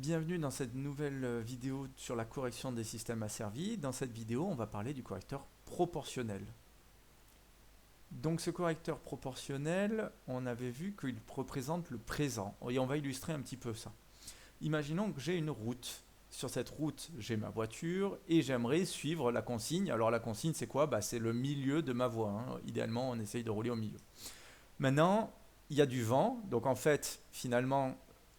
Bienvenue dans cette nouvelle vidéo sur la correction des systèmes asservis. Dans cette vidéo, on va parler du correcteur proportionnel. Donc ce correcteur proportionnel, on avait vu qu'il représente le présent. Et on va illustrer un petit peu ça. Imaginons que j'ai une route. Sur cette route, j'ai ma voiture et j'aimerais suivre la consigne. Alors la consigne, c'est quoi? C'est le milieu de ma voie, hein. Idéalement, on essaye de rouler au milieu. Maintenant, il y a du vent. Donc en fait, finalement,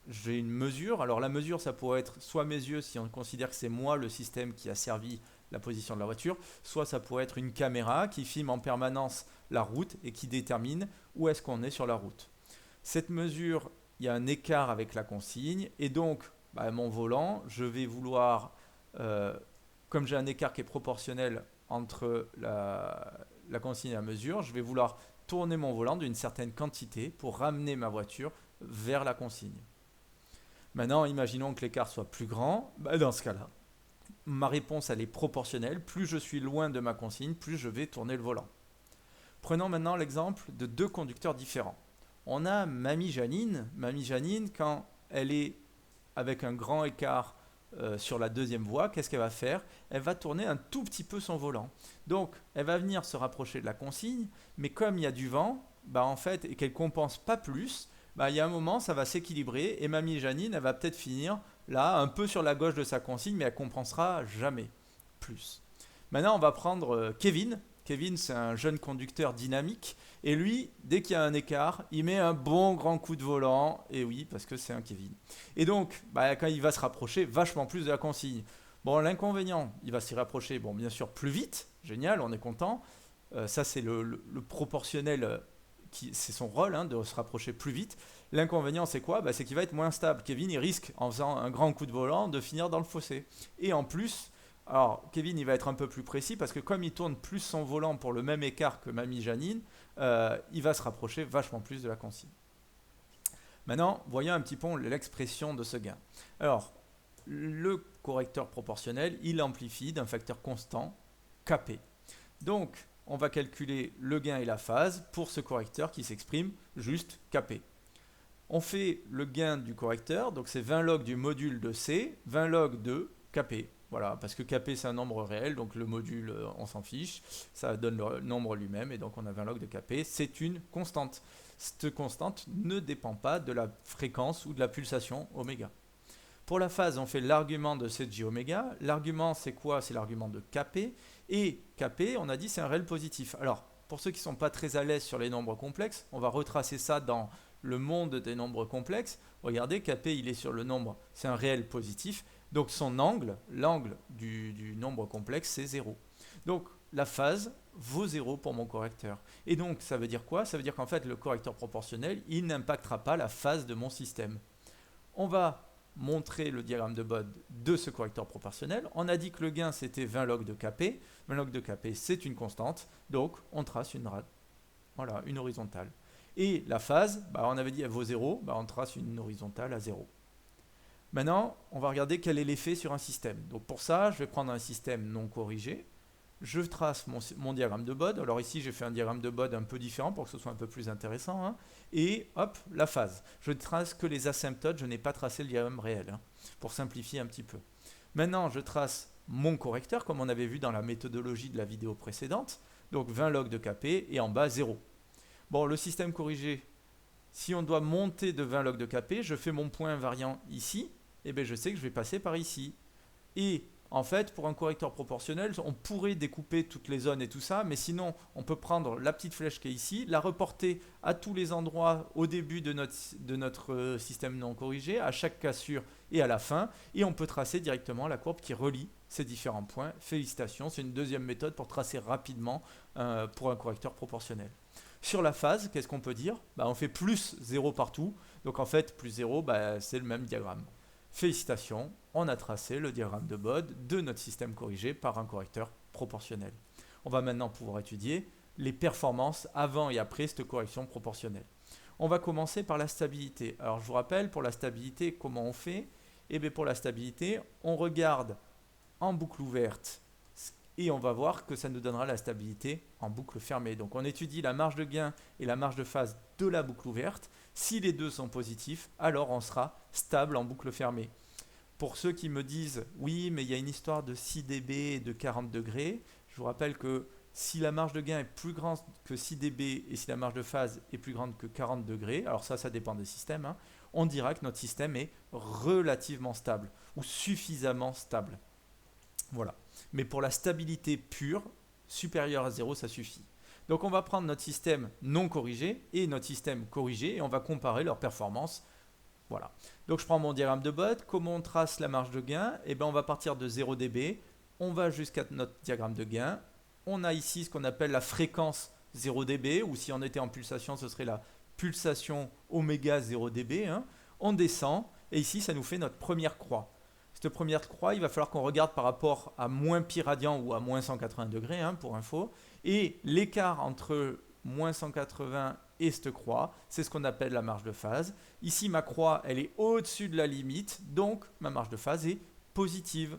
j'ai une mesure. Alors la mesure, ça pourrait être soit mes yeux, si on considère que c'est moi le système qui a servi la position de la voiture, soit ça pourrait être une caméra qui filme en permanence la route et qui détermine où est-ce qu'on est sur la route. Cette mesure, il y a un écart avec la consigne et donc mon volant, je vais vouloir, comme j'ai un écart qui est proportionnel entre la consigne et la mesure, je vais vouloir tourner mon volant d'une certaine quantité pour ramener ma voiture vers la consigne. Maintenant, imaginons que l'écart soit plus grand. Dans ce cas-là, ma réponse elle est proportionnelle. Plus je suis loin de ma consigne, plus je vais tourner le volant. Prenons maintenant l'exemple de deux conducteurs différents. On a Mamie Janine. Mamie Janine, quand elle est avec un grand écart sur la deuxième voie, qu'est-ce qu'elle va faire? Elle va tourner un tout petit peu son volant. Donc, elle va venir se rapprocher de la consigne, mais comme il y a du vent, en fait, et qu'elle ne compense pas plus, il y a un moment, ça va s'équilibrer et Mamie Janine, elle va peut-être finir là, un peu sur la gauche de sa consigne, mais elle ne compensera jamais plus. Maintenant, on va prendre Kevin. Kevin, c'est un jeune conducteur dynamique. Et lui, dès qu'il y a un écart, il met un bon grand coup de volant. Et oui, parce que c'est un Kevin. Et donc, quand il va se rapprocher vachement plus de la consigne. Bon, l'inconvénient, il va s'y rapprocher, bien sûr, plus vite. Génial, on est content. Ça, c'est le proportionnel, c'est son rôle, hein, de se rapprocher plus vite. L'inconvénient, c'est quoi? C'est qu'il va être moins stable. Kevin, il risque, en faisant un grand coup de volant, de finir dans le fossé. Et en plus, alors, Kevin, il va être un peu plus précis parce que comme il tourne plus son volant pour le même écart que Mamie Janine, il va se rapprocher vachement plus de la consigne. Maintenant, voyons un petit peu l'expression de ce gain. Alors, le correcteur proportionnel, il amplifie d'un facteur constant, Kp. Donc, on va calculer le gain et la phase pour ce correcteur qui s'exprime juste Kp. On fait le gain du correcteur, donc c'est 20 log du module de C, 20 log de Kp. Voilà, parce que Kp c'est un nombre réel, donc le module on s'en fiche, ça donne le nombre lui-même, et donc on a 20 log de Kp, c'est une constante. Cette constante ne dépend pas de la fréquence ou de la pulsation oméga. Pour la phase, on fait l'argument de Cj oméga. L'argument, c'est quoi? C'est l'argument de Kp. Et Kp, on a dit, c'est un réel positif. Alors, pour ceux qui ne sont pas très à l'aise sur les nombres complexes, on va retracer ça dans le monde des nombres complexes. Regardez, Kp, il est sur le nombre, c'est un réel positif. Donc, son angle, l'angle du nombre complexe, c'est 0. Donc, la phase vaut 0 pour mon correcteur. Et donc, ça veut dire quoi? Ça veut dire qu'en fait, le correcteur proportionnel, il n'impactera pas la phase de mon système. On va montrer le diagramme de Bode de ce correcteur proportionnel. On a dit que le gain c'était 20 log de Kp. 20 log de Kp c'est une constante, donc on trace une rade. Voilà, une horizontale. Et la phase, on avait dit elle vaut 0, on trace une horizontale à 0. Maintenant, on va regarder quel est l'effet sur un système. Donc pour ça, je vais prendre un système non corrigé. Je trace mon diagramme de Bode. Alors ici, j'ai fait un diagramme de Bode un peu différent pour que ce soit un peu plus intéressant, hein. Et hop, la phase. Je ne trace que les asymptotes, je n'ai pas tracé le diagramme réel, hein, pour simplifier un petit peu. Maintenant, je trace mon correcteur, comme on avait vu dans la méthodologie de la vidéo précédente. Donc 20 log de Kp et en bas 0. Bon, le système corrigé, si on doit monter de 20 log de Kp, je fais mon point invariant ici, et je sais que je vais passer par ici. Et en fait, pour un correcteur proportionnel, on pourrait découper toutes les zones et tout ça, mais sinon, on peut prendre la petite flèche qui est ici, la reporter à tous les endroits au début de notre système non corrigé, à chaque cassure et à la fin, et on peut tracer directement la courbe qui relie ces différents points. Félicitations, c'est une deuxième méthode pour tracer rapidement pour un correcteur proportionnel. Sur la phase, qu'est-ce qu'on peut dire? On fait plus 0 partout, donc en fait, plus 0, c'est le même diagramme. Félicitations, on a tracé le diagramme de Bode de notre système corrigé par un correcteur proportionnel. On va maintenant pouvoir étudier les performances avant et après cette correction proportionnelle. On va commencer par la stabilité. Alors je vous rappelle, pour la stabilité, comment on fait? Pour la stabilité, on regarde en boucle ouverte et on va voir que ça nous donnera la stabilité en boucle fermée. Donc on étudie la marge de gain et la marge de phase de la boucle ouverte. Si les deux sont positifs, alors on sera stable en boucle fermée. Pour ceux qui me disent, oui, mais il y a une histoire de 6 dB et de 40 degrés, je vous rappelle que si la marge de gain est plus grande que 6 dB et si la marge de phase est plus grande que 40 degrés, alors ça dépend des systèmes, hein, on dira que notre système est relativement stable ou suffisamment stable. Voilà. Mais pour la stabilité pure, supérieure à 0, ça suffit. Donc on va prendre notre système non corrigé et notre système corrigé et on va comparer leurs performances. Voilà. Donc je prends mon diagramme de Bode. Comment on trace la marge de gain? Eh bien, on va partir de 0 dB. On va jusqu'à notre diagramme de gain. On a ici ce qu'on appelle la fréquence 0 dB, ou si on était en pulsation, ce serait la pulsation oméga 0 dB. Hein. On descend, et ici, ça nous fait notre première croix. Cette première croix, il va falloir qu'on regarde par rapport à moins pi radian ou à moins 180 degrés, hein, pour info. Et l'écart entre moins 180 et cette croix, c'est ce qu'on appelle la marge de phase. Ici, ma croix, elle est au-dessus de la limite, donc ma marge de phase est positive.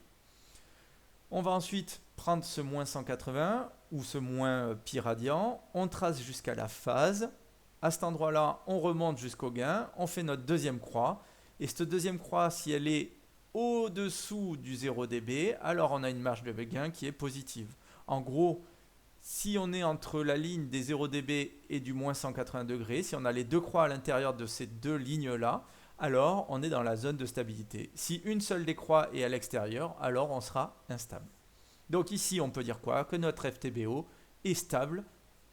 On va ensuite prendre ce moins 180 ou ce moins pi radian, on trace jusqu'à la phase. À cet endroit-là, on remonte jusqu'au gain, on fait notre deuxième croix. Et cette deuxième croix, si elle est au-dessous du 0 dB, alors on a une marge de gain qui est positive. En gros, si on est entre la ligne des 0 dB et du moins 180 degrés, si on a les deux croix à l'intérieur de ces deux lignes-là, alors on est dans la zone de stabilité. Si une seule des croix est à l'extérieur, alors on sera instable. Donc ici, on peut dire quoi? Que notre FTBO est stable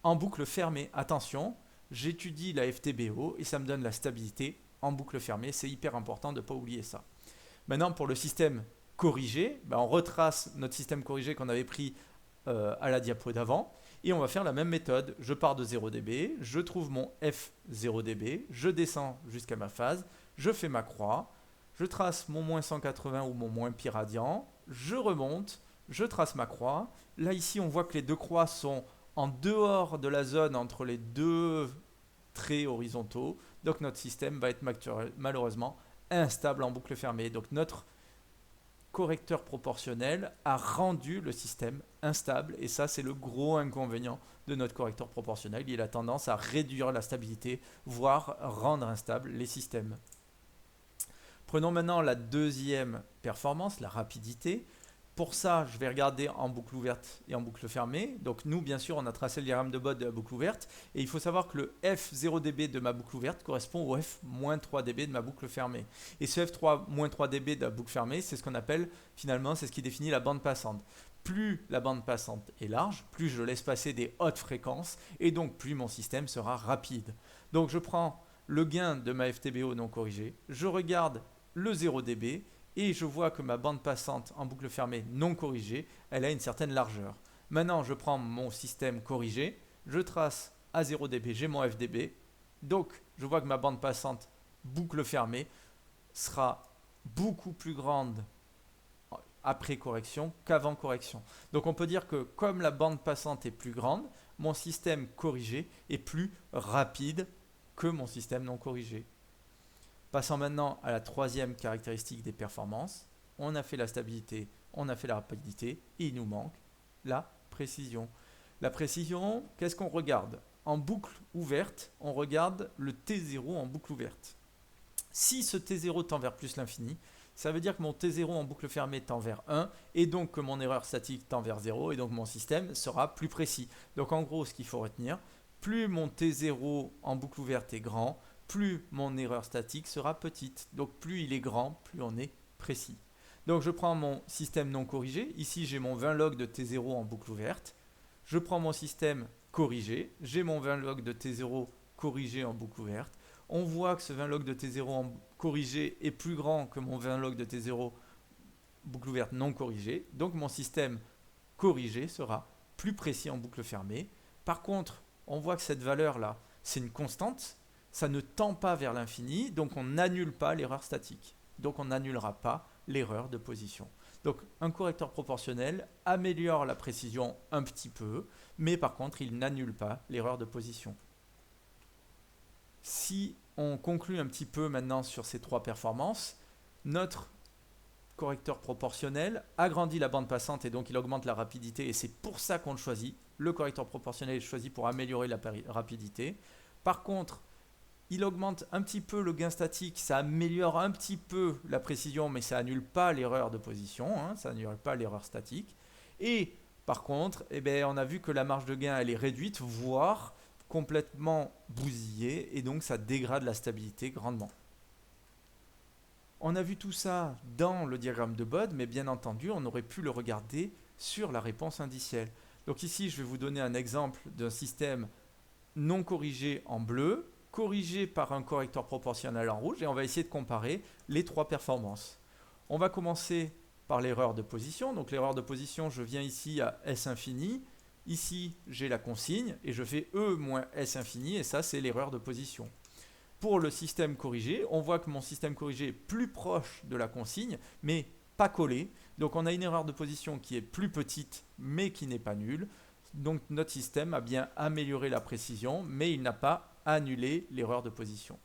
en boucle fermée. Attention, j'étudie la FTBO et ça me donne la stabilité en boucle fermée. C'est hyper important de ne pas oublier ça. Maintenant, pour le système corrigé, on retrace notre système corrigé qu'on avait pris à la diapo d'avant et on va faire la même méthode. Je pars de 0 dB, je trouve mon F 0 dB, je descends jusqu'à ma phase, je fais ma croix, je trace mon moins 180 ou mon moins pi radian, je remonte, je trace ma croix. Là, ici, on voit que les deux croix sont en dehors de la zone entre les deux traits horizontaux. Donc, notre système va être malheureusement instable en boucle fermée. Donc, notre correcteur proportionnel a rendu le système instable. Et ça, c'est le gros inconvénient de notre correcteur proportionnel. Il a tendance à réduire la stabilité, voire rendre instables les systèmes. Prenons maintenant la deuxième performance, la rapidité. Pour ça, je vais regarder en boucle ouverte et en boucle fermée. Donc nous, bien sûr, on a tracé le diagramme de Bode de la boucle ouverte. Et il faut savoir que le F0 dB de ma boucle ouverte correspond au F-3 dB de ma boucle fermée. Et ce F3-3 dB de la boucle fermée, c'est ce qu'on appelle, finalement, c'est ce qui définit la bande passante. Plus la bande passante est large, plus je laisse passer des hautes fréquences, et donc plus mon système sera rapide. Donc je prends le gain de ma FTBO non corrigée, je regarde le 0 dB, et je vois que ma bande passante en boucle fermée non corrigée, elle a une certaine largeur. Maintenant, je prends mon système corrigé, je trace à 0 dB, j'ai mon FDB, donc je vois que ma bande passante boucle fermée sera beaucoup plus grande après correction qu'avant correction. Donc on peut dire que comme la bande passante est plus grande, mon système corrigé est plus rapide que mon système non corrigé. Passons maintenant à la troisième caractéristique des performances. On a fait la stabilité, on a fait la rapidité et il nous manque la précision. La précision, qu'est-ce qu'on regarde? En boucle ouverte, on regarde le T0 en boucle ouverte. Si ce T0 tend vers plus l'infini, ça veut dire que mon T0 en boucle fermée tend vers 1 et donc que mon erreur statique tend vers 0 et donc mon système sera plus précis. Donc en gros, ce qu'il faut retenir, plus mon T0 en boucle ouverte est grand, plus mon erreur statique sera petite. Donc plus il est grand, plus on est précis. Donc je prends mon système non corrigé. Ici, j'ai mon 20 log de T0 en boucle ouverte. Je prends mon système corrigé. J'ai mon 20 log de T0 corrigé en boucle ouverte. On voit que ce 20 log de T0 en corrigé est plus grand que mon 20 log de T0 boucle ouverte non corrigé. Donc mon système corrigé sera plus précis en boucle fermée. Par contre, on voit que cette valeur-là, c'est une constante. Ça ne tend pas vers l'infini, donc on n'annule pas l'erreur statique. Donc on n'annulera pas l'erreur de position. Donc un correcteur proportionnel améliore la précision un petit peu, mais par contre il n'annule pas l'erreur de position. Si on conclut un petit peu maintenant sur ces trois performances, notre correcteur proportionnel agrandit la bande passante et donc il augmente la rapidité et c'est pour ça qu'on le choisit. Le correcteur proportionnel est choisi pour améliorer la rapidité. Par contre, il augmente un petit peu le gain statique, ça améliore un petit peu la précision, mais ça annule pas l'erreur de position, hein, ça annule pas l'erreur statique. Et par contre, eh ben, on a vu que la marge de gain elle est réduite, voire complètement bousillée, et donc ça dégrade la stabilité grandement. On a vu tout ça dans le diagramme de Bode, mais bien entendu, on aurait pu le regarder sur la réponse indicielle. Donc ici, je vais vous donner un exemple d'un système non corrigé en bleu, corrigé par un correcteur proportionnel en rouge, et on va essayer de comparer les trois performances. On va commencer par l'erreur de position. Donc l'erreur de position, je viens ici à S infini. Ici, j'ai la consigne, et je fais E moins S infini, et ça, c'est l'erreur de position. Pour le système corrigé, on voit que mon système corrigé est plus proche de la consigne, mais pas collé. Donc on a une erreur de position qui est plus petite, mais qui n'est pas nulle. Donc notre système a bien amélioré la précision, mais il n'a pas annulé l'erreur de position.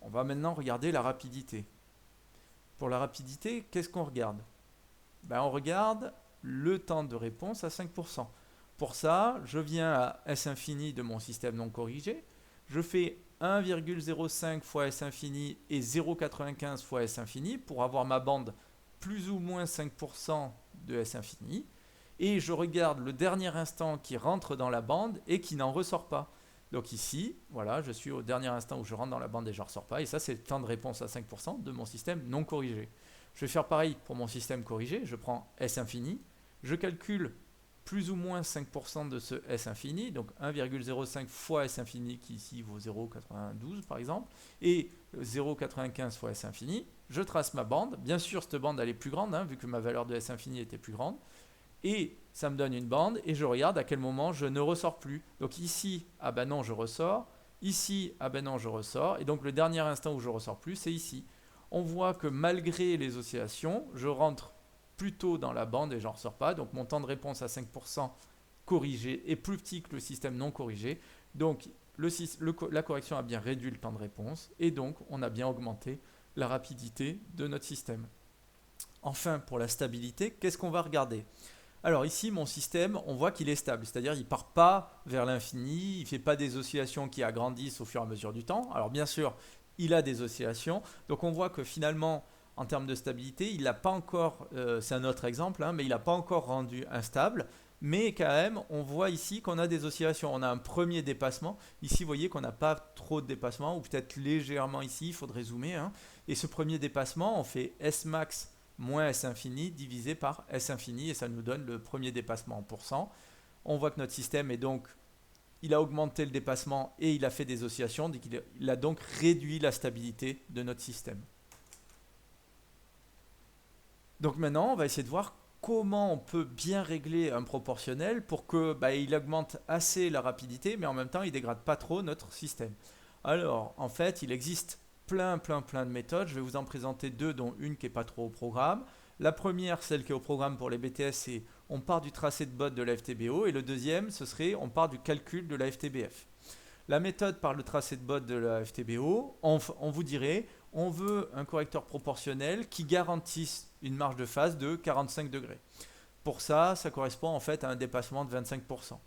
On va maintenant regarder la rapidité. Pour la rapidité, qu'est-ce qu'on regarde? On regarde le temps de réponse à 5%. Pour ça, je viens à S infini de mon système non corrigé. Je fais 1,05 fois S infini et 0,95 fois S infini pour avoir ma bande plus ou moins 5% de S infini. Et je regarde le dernier instant qui rentre dans la bande et qui n'en ressort pas. Donc ici, voilà, je suis au dernier instant où je rentre dans la bande et je ne ressors pas. Et ça, c'est le temps de réponse à 5% de mon système non corrigé. Je vais faire pareil pour mon système corrigé. Je prends S infini. Je calcule plus ou moins 5% de ce S infini, donc 1,05 fois S infini qui ici vaut 0,92 par exemple, et 0,95 fois S infini. Je trace ma bande. Bien sûr, cette bande elle est plus grande, hein, vu que ma valeur de S infini était plus grande. Et ça me donne une bande, et je regarde à quel moment je ne ressors plus. Donc ici, ah ben non, je ressors. Ici, ah ben non, je ressors. Et donc le dernier instant où je ressors plus, c'est ici. On voit que malgré les oscillations, je rentre plutôt dans la bande et j'en ressors pas. Donc mon temps de réponse à 5% corrigé est plus petit que le système non corrigé. Donc la correction a bien réduit le temps de réponse et donc on a bien augmenté la rapidité de notre système. Enfin, pour la stabilité, qu'est-ce qu'on va regarder? Alors ici, mon système, on voit qu'il est stable, c'est-à-dire il ne part pas vers l'infini, il ne fait pas des oscillations qui agrandissent au fur et à mesure du temps. Alors bien sûr, il a des oscillations, donc on voit que finalement, en termes de stabilité, il n'a pas encore, c'est un autre exemple, hein, mais il n'a pas encore rendu instable, mais quand même, on voit ici qu'on a des oscillations. On a un premier dépassement, ici vous voyez qu'on n'a pas trop de dépassement, ou peut-être légèrement ici, il faudrait zoomer, hein. Et ce premier dépassement, on fait S max moins S infini divisé par S infini et ça nous donne le premier dépassement en pourcent. On voit que notre système est donc, il a augmenté le dépassement et il a fait des oscillations, donc il a donc réduit la stabilité de notre système. Donc maintenant, on va essayer de voir comment on peut bien régler un proportionnel pour que il augmente assez la rapidité, mais en même temps, il ne dégrade pas trop notre système. Alors, en fait, il existe plein de méthodes. Je vais vous en présenter deux, dont une qui n'est pas trop au programme. La première, celle qui est au programme pour les BTS, c'est on part du tracé de Bode de la FTBO. Et le deuxième, ce serait on part du calcul de la FTBF. La méthode par le tracé de Bode de la FTBO, on vous dirait, on veut un correcteur proportionnel qui garantisse une marge de phase de 45 degrés. Pour ça, ça correspond en fait à un dépassement de 25%.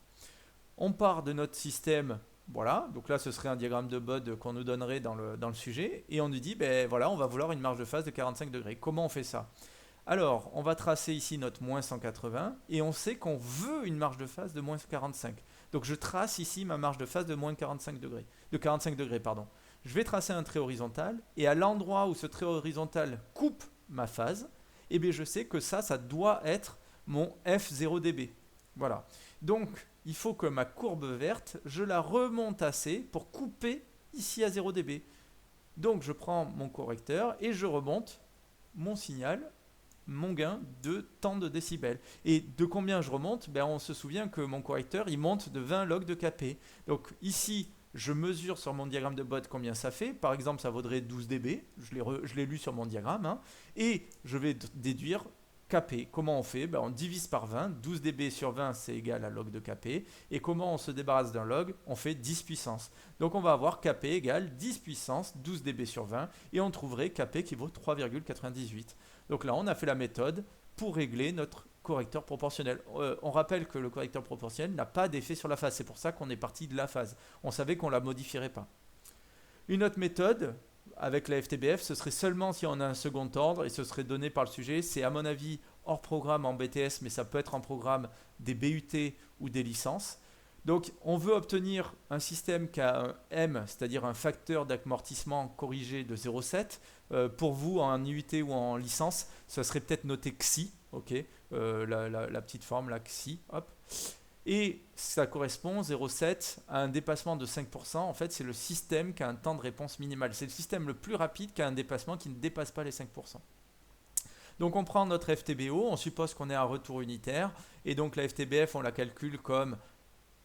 On part de notre système. Voilà, donc là ce serait un diagramme de Bode qu'on nous donnerait dans le sujet et on nous dit, voilà, on va vouloir une marge de phase de 45 degrés. Comment on fait ça? Alors, on va tracer ici notre moins 180 et on sait qu'on veut une marge de phase de moins 45. Donc je trace ici ma marge de phase de moins 45 degrés. Je vais tracer un trait horizontal et à l'endroit où ce trait horizontal coupe ma phase, je sais que ça doit être mon F0dB. Voilà. Donc, il faut que ma courbe verte, je la remonte assez pour couper ici à 0 dB. Donc, je prends mon correcteur et je remonte mon signal, mon gain de tant de décibels. Et de combien je remonte? On se souvient que mon correcteur, il monte de 20 log de Kp. Donc, ici, je mesure sur mon diagramme de Bode combien ça fait. Par exemple, ça vaudrait 12 dB. Je l'ai lu sur mon diagramme. Hein. Et je vais déduire Kp. Comment on fait? On divise par 20. 12 dB sur 20, c'est égal à log de Kp. Et comment on se débarrasse d'un log? On fait 10 puissance. Donc on va avoir Kp égale 10 puissance 12 dB sur 20. Et on trouverait Kp qui vaut 3,98. Donc là, on a fait la méthode pour régler notre correcteur proportionnel. On rappelle que le correcteur proportionnel n'a pas d'effet sur la phase. C'est pour ça qu'on est parti de la phase. On savait qu'on ne la modifierait pas. Une autre méthode avec la FTBF, ce serait seulement si on a un second ordre et ce serait donné par le sujet. C'est à mon avis hors programme en BTS, mais ça peut être en programme des BUT ou des licences. Donc on veut obtenir un système qui a un M, c'est-à-dire un facteur d'amortissement corrigé de 0,7. Pour vous, en IUT ou en licence, ça serait peut-être noté XI, ok, la petite forme, là, XI, hop. Et ça correspond, 0,7, à un dépassement de 5%. En fait, c'est le système qui a un temps de réponse minimal. C'est le système le plus rapide qui a un dépassement qui ne dépasse pas les 5%. Donc on prend notre FTBO, on suppose qu'on est à retour unitaire, et donc la FTBF, on la calcule comme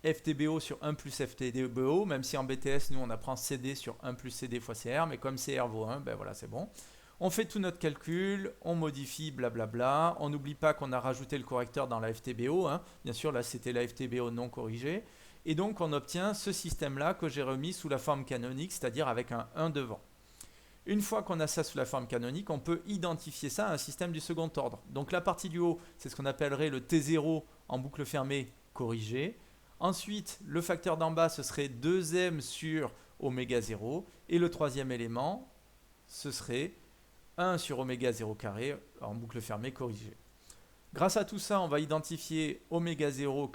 FTBO sur 1 plus FTBO, même si en BTS, nous, on apprend CD sur 1 plus CD fois CR, mais comme CR vaut 1, ben voilà, c'est bon. On fait tout notre calcul, on modifie, blablabla. On n'oublie pas qu'on a rajouté le correcteur dans la FTBO. Hein. Bien sûr, là, c'était la FTBO non corrigée. Et donc, on obtient ce système-là que j'ai remis sous la forme canonique, c'est-à-dire avec un 1 devant. Une fois qu'on a ça sous la forme canonique, on peut identifier ça à un système du second ordre. Donc, la partie du haut, c'est ce qu'on appellerait le T0 en boucle fermée corrigé. Ensuite, le facteur d'en bas, ce serait 2m sur oméga 0. Et le troisième élément, ce serait 1 sur oméga 0 carré en boucle fermée corrigée. Grâce à tout ça, on va identifier oméga 0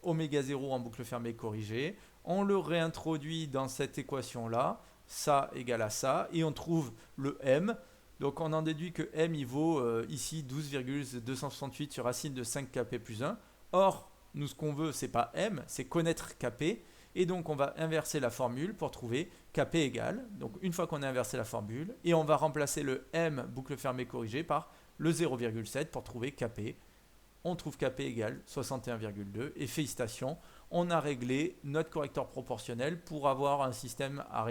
en boucle fermée corrigée. On le réintroduit dans cette équation-là, ça égale à ça, et on trouve le m. Donc on en déduit que m il vaut ici 12,268 sur racine de 5 kp plus 1. Or, nous ce qu'on veut, c'est pas m, c'est connaître kp. Et donc, on va inverser la formule pour trouver Kp égale. Donc, une fois qu'on a inversé la formule, et on va remplacer le M boucle fermée corrigée par le 0,7 pour trouver Kp. On trouve Kp égale 61,2. Et félicitations, on a réglé notre correcteur proportionnel pour avoir un système à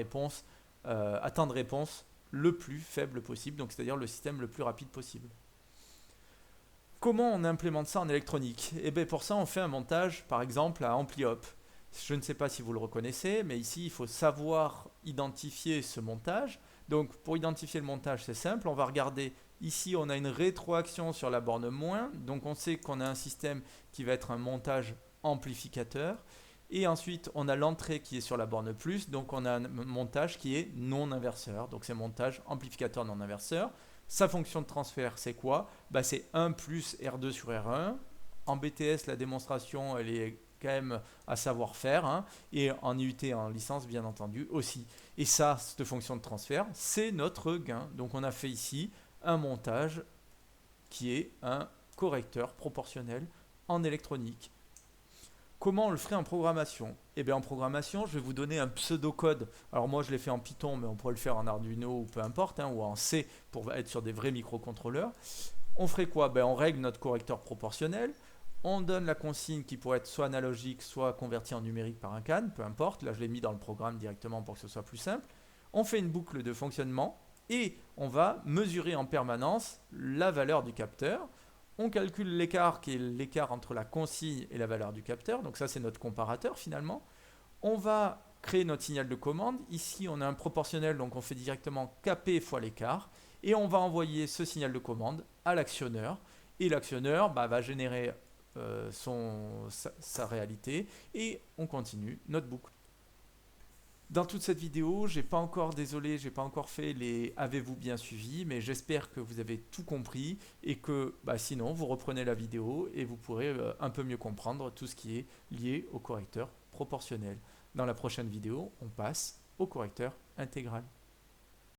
temps de réponse le plus faible possible, donc c'est-à-dire le système le plus rapide possible. Comment on implémente ça en électronique? Et bien pour ça, on fait un montage, par exemple, à AmpliHop. Je ne sais pas si vous le reconnaissez, mais ici, il faut savoir identifier ce montage. Donc, pour identifier le montage, c'est simple. On va regarder, ici, on a une rétroaction sur la borne moins. Donc, on sait qu'on a un système qui va être un montage amplificateur. Et ensuite, on a l'entrée qui est sur la borne plus. Donc, on a un montage qui est non inverseur. Donc, c'est montage amplificateur non inverseur. Sa fonction de transfert, c'est quoi? C'est 1 plus R2 sur R1. En BTS, la démonstration, elle est quand même à savoir faire, hein, et en IUT et en licence bien entendu aussi. Et ça, cette fonction de transfert, c'est notre gain. Donc on a fait ici un montage qui est un correcteur proportionnel en électronique. Comment on le ferait en programmation? Eh bien en programmation, je vais vous donner un pseudocode. Alors moi je l'ai fait en Python, mais on pourrait le faire en Arduino ou peu importe, hein, ou en C pour être sur des vrais microcontrôleurs. On ferait quoi? On règle notre correcteur proportionnel. On donne la consigne qui pourrait être soit analogique, soit convertie en numérique par un CAN, peu importe. Là, je l'ai mis dans le programme directement pour que ce soit plus simple. On fait une boucle de fonctionnement et on va mesurer en permanence la valeur du capteur. On calcule l'écart qui est l'écart entre la consigne et la valeur du capteur. Donc ça, c'est notre comparateur finalement. On va créer notre signal de commande. Ici, on a un proportionnel, donc on fait directement Kp fois l'écart. Et on va envoyer ce signal de commande à l'actionneur. Et l'actionneur va générer sa réalité et on continue notre boucle. Dans toute cette vidéo, j'ai pas encore fait les avez-vous bien suivi, mais j'espère que vous avez tout compris et que sinon vous reprenez la vidéo et vous pourrez un peu mieux comprendre tout ce qui est lié au correcteur proportionnel. Dans la prochaine vidéo, on passe au correcteur intégral.